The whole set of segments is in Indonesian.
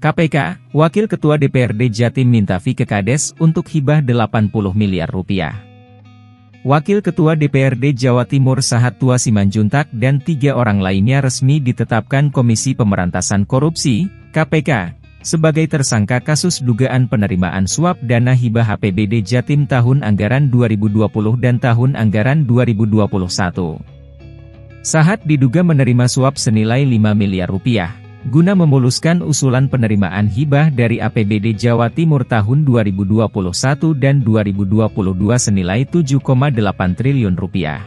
KPK, Wakil Ketua DPRD Jatim minta fee ke Kades untuk hibah 80 miliar rupiah. Wakil Ketua DPRD Jawa Timur Sahat Tua Simanjuntak dan 3 orang lainnya resmi ditetapkan Komisi Pemberantasan Korupsi, KPK, sebagai tersangka kasus dugaan penerimaan suap dana hibah APBD Jatim tahun anggaran 2020 dan tahun anggaran 2021. Sahat diduga menerima suap senilai 5 miliar rupiah. Guna memuluskan usulan penerimaan hibah dari APBD Jawa Timur tahun 2021 dan 2022 senilai 7,8 triliun rupiah.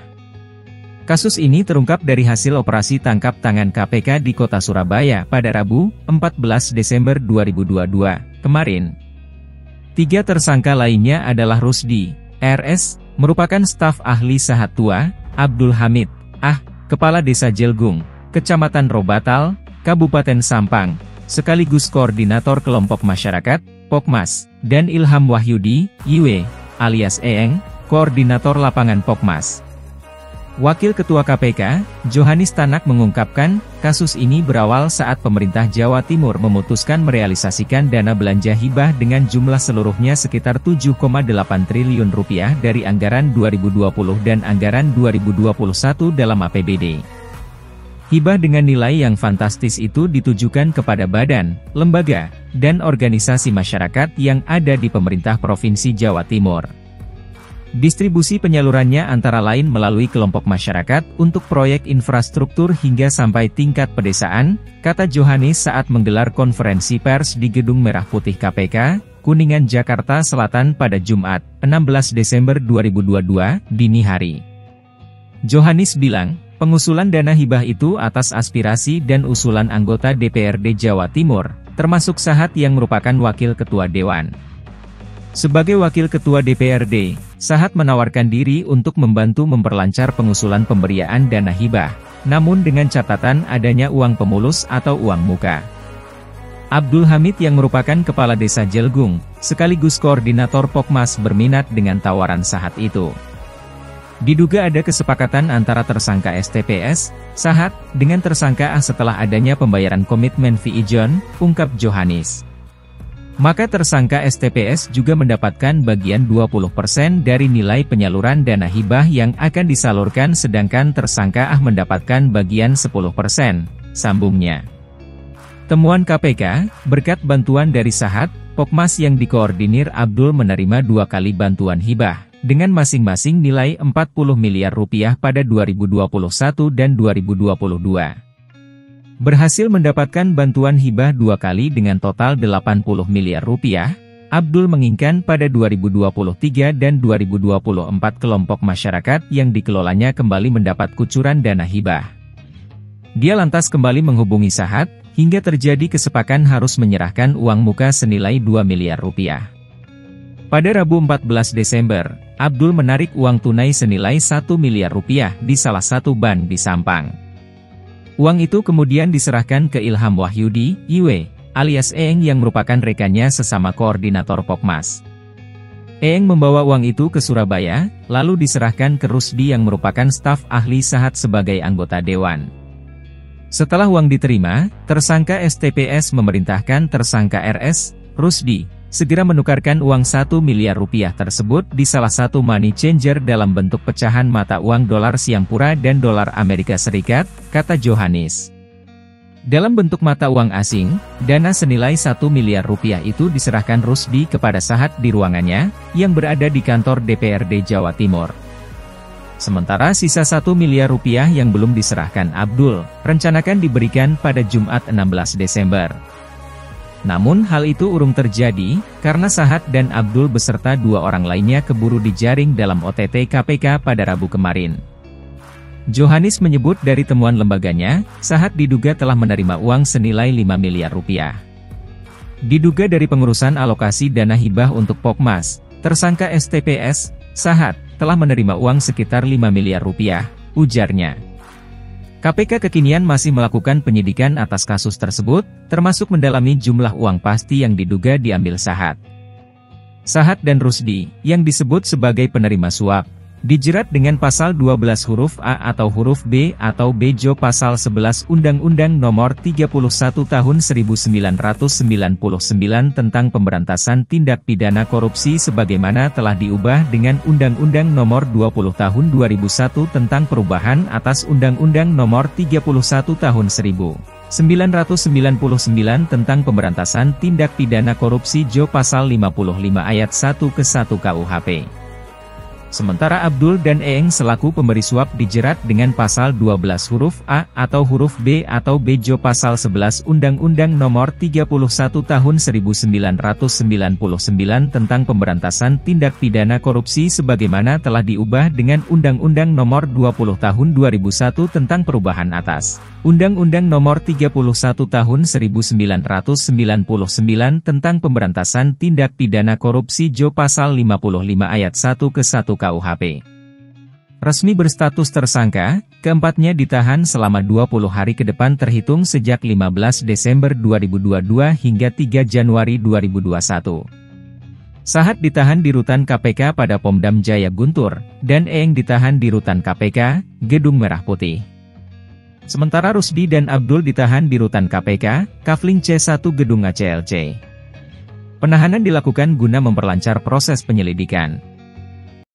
Kasus ini terungkap dari hasil operasi tangkap tangan KPK di Kota Surabaya pada Rabu, 14 Desember 2022, kemarin. 3 tersangka lainnya adalah Rusdi, RS, merupakan staf ahli Sahat Tua, Abdul Hamid, Kepala Desa Jelgung, Kecamatan Robatal, Kabupaten Sampang, sekaligus Koordinator Kelompok Masyarakat, Pokmas, dan Ilham Wahyudi, YW, alias Eeng, Koordinator Lapangan Pokmas. Wakil Ketua KPK, Johanis Tanak mengungkapkan, kasus ini berawal saat pemerintah Jawa Timur memutuskan merealisasikan dana belanja hibah dengan jumlah seluruhnya sekitar 7,8 triliun rupiah dari anggaran 2020 dan anggaran 2021 dalam APBD. Hibah dengan nilai yang fantastis itu ditujukan kepada badan, lembaga, dan organisasi masyarakat yang ada di pemerintah Provinsi Jawa Timur. Distribusi penyalurannya antara lain melalui kelompok masyarakat untuk proyek infrastruktur hingga sampai tingkat pedesaan, kata Johanis saat menggelar konferensi pers di Gedung Merah Putih KPK, Kuningan, Jakarta Selatan pada Jumat, 16 Desember 2022, dini hari. Johanis bilang, pengusulan dana hibah itu atas aspirasi dan usulan anggota DPRD Jawa Timur, termasuk Sahat yang merupakan Wakil Ketua Dewan. Sebagai Wakil Ketua DPRD, Sahat menawarkan diri untuk membantu memperlancar pengusulan pemberian dana hibah, namun dengan catatan adanya uang pemulus atau uang muka. Abdul Hamid yang merupakan Kepala Desa Jelgung, sekaligus Koordinator Pokmas berminat dengan tawaran Sahat itu. Diduga ada kesepakatan antara tersangka STPS, Sahat, dengan tersangka A setelah adanya pembayaran komitmen fee ijon, ungkap Johanis. Maka tersangka STPS juga mendapatkan bagian 20% dari nilai penyaluran dana hibah yang akan disalurkan sedangkan tersangka A mendapatkan bagian 10%, sambungnya. Temuan KPK, berkat bantuan dari Sahat, Pokmas yang dikoordinir Abdul menerima 2 kali bantuan hibah, dengan masing-masing nilai 40 miliar rupiah pada 2021 dan 2022. Berhasil mendapatkan bantuan hibah 2 kali dengan total 80 miliar rupiah, Abdul menginginkan pada 2023 dan 2024 kelompok masyarakat yang dikelolanya kembali mendapat kucuran dana hibah. Dia lantas kembali menghubungi Sahat, hingga terjadi kesepakatan harus menyerahkan uang muka senilai 2 miliar rupiah. Pada Rabu 14 Desember, Abdul menarik uang tunai senilai 1 miliar rupiah di salah satu bank di Sampang. Uang itu kemudian diserahkan ke Ilham Wahyudi, YW, alias Eeng yang merupakan rekannya sesama Koordinator Pokmas. Eeng membawa uang itu ke Surabaya, lalu diserahkan ke Rusdi yang merupakan staf ahli Sahat sebagai anggota Dewan. Setelah uang diterima, tersangka STPS memerintahkan tersangka RS, Rusdi, segera menukarkan uang 1 miliar rupiah tersebut di salah satu money changer dalam bentuk pecahan mata uang dolar Singapura dan dolar Amerika Serikat, kata Johanis. Dalam bentuk mata uang asing, dana senilai 1 miliar rupiah itu diserahkan Rusdi kepada Sahat di ruangannya, yang berada di kantor DPRD Jawa Timur. Sementara sisa 1 miliar rupiah yang belum diserahkan Abdul, rencanakan diberikan pada Jumat 16 Desember. Namun hal itu urung terjadi, karena Sahat dan Abdul beserta 2 orang lainnya keburu dijaring dalam OTT KPK pada Rabu kemarin. Johanis menyebut dari temuan lembaganya, Sahat diduga telah menerima uang senilai 5 miliar rupiah. Diduga dari pengurusan alokasi dana hibah untuk Pokmas, tersangka STPS, Sahat, telah menerima uang sekitar 5 miliar rupiah, ujarnya. KPK kekinian masih melakukan penyidikan atas kasus tersebut, termasuk mendalami jumlah uang pasti yang diduga diambil Sahat. Sahat dan Rusdi, yang disebut sebagai penerima suap, Dijerat dengan pasal 12 huruf A atau huruf B atau B Jo pasal 11 Undang-Undang Nomor 31 Tahun 1999 tentang Pemberantasan Tindak Pidana Korupsi sebagaimana telah diubah dengan Undang-Undang Nomor 20 Tahun 2001 tentang perubahan atas Undang-Undang Nomor 31 Tahun 1999 tentang Pemberantasan Tindak Pidana Korupsi Jo pasal 55 ayat 1 ke 1 KUHP. Sementara Abdul dan Eeng selaku pemberi suap dijerat dengan pasal 12 huruf A atau huruf B atau B Jo pasal 11 Undang-Undang Nomor 31 Tahun 1999 tentang Pemberantasan Tindak Pidana Korupsi sebagaimana telah diubah dengan Undang-Undang Nomor 20 Tahun 2001 tentang perubahan atas Undang-Undang Nomor 31 Tahun 1999 tentang Pemberantasan Tindak Pidana Korupsi Jo pasal 55 ayat 1 ke 1 KUHP. Resmi berstatus tersangka, keempatnya ditahan selama 20 hari ke depan terhitung sejak 15 Desember 2022 hingga 3 Januari 2021. Sahat ditahan di Rutan KPK pada Pomdam Jaya Guntur, dan Eeng ditahan di Rutan KPK, Gedung Merah Putih. Sementara Rusdi dan Abdul ditahan di Rutan KPK, Kafling C1 Gedung ACLC. Penahanan dilakukan guna memperlancar proses penyelidikan.